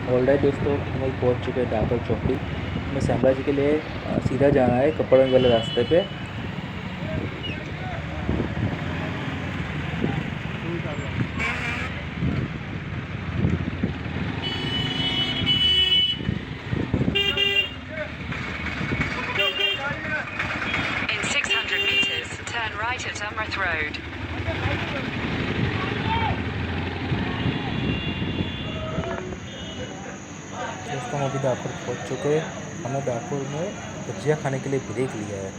Alright दोस्तों, हम लोग पहुँच चुके हैं डाकोर चौकड़ी में। शामलाजी के लिए सीधा जाना है कपड़गंज वाले रास्ते पे। In 600 meters, turn right at Amrith Road. दोस्तों, हम अभी डाकोर पहुँच चुके हैं। हमने डाकोर में भजिया खाने के लिए ब्रेक लिया है,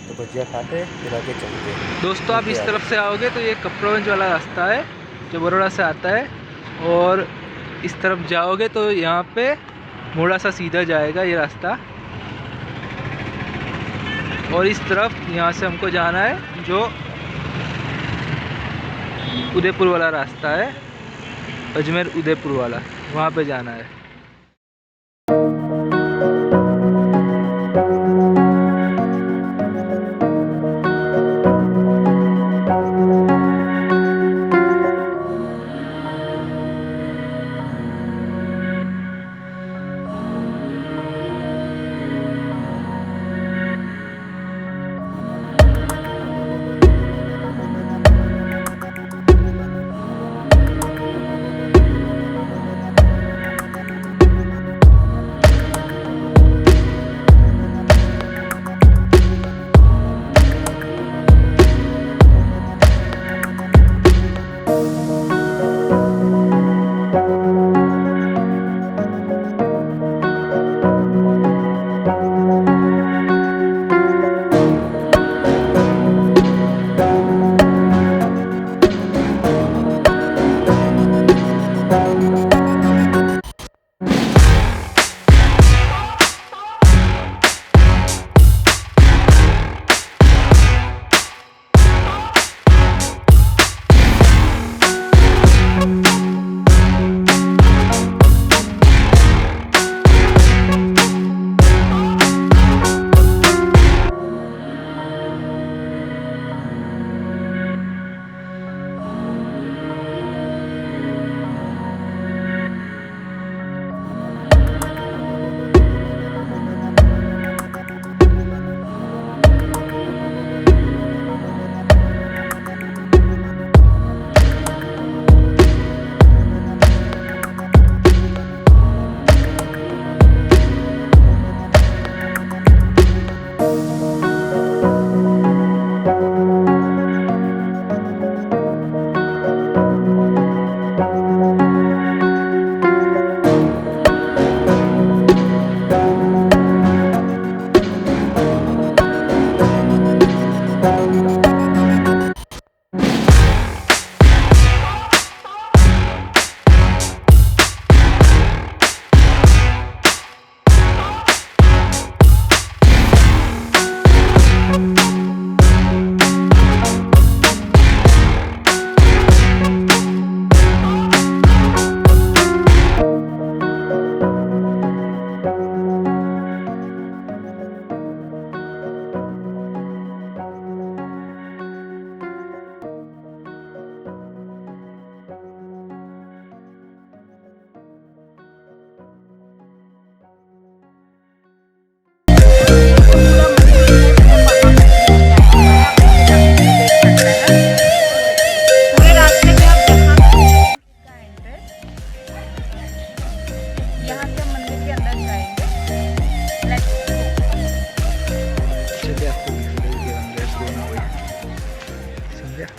तो भजिया खाते फिर आगे चलते हैं। दोस्तों, आप इस तरफ से आओगे तो ये कपड़गंज वाला रास्ता है जो बड़ौदा से आता है, और इस तरफ जाओगे तो यहाँ पे मोड़ा सा सीधा जाएगा ये रास्ता, और इस तरफ यहाँ से हमको जाना है जो उदयपुर वाला रास्ता है, अजमेर उदयपुर वाला, वहाँ पे जाना है।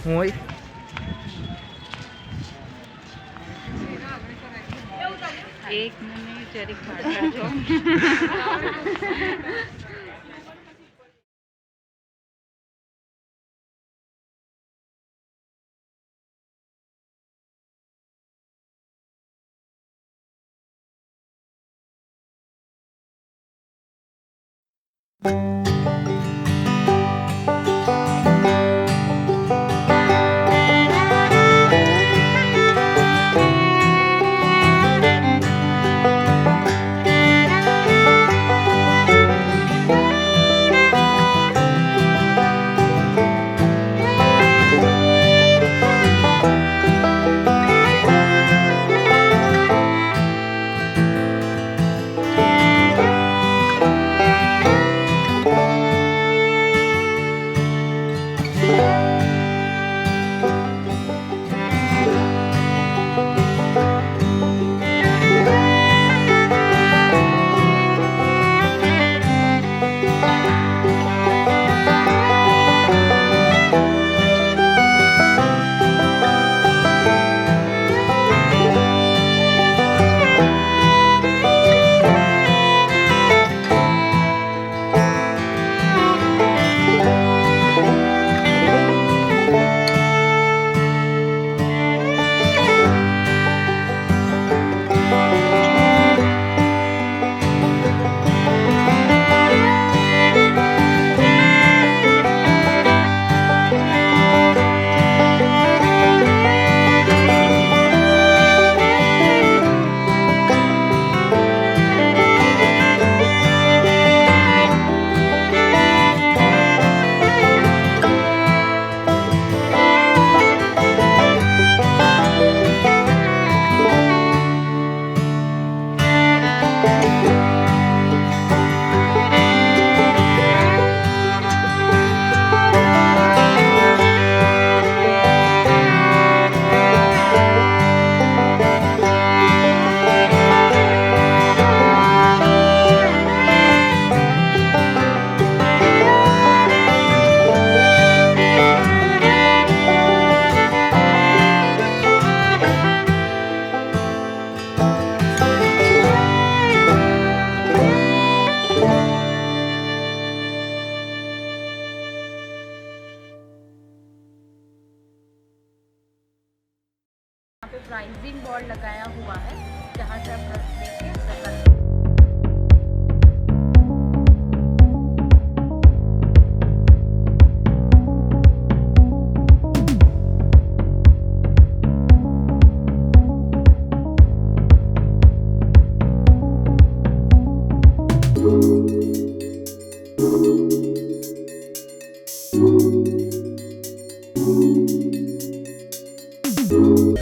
Muy. एक मिनट जरी खाटा जो हाउसिंग बोर्ड लगाया हुआ है, जहाँ से आप देखिए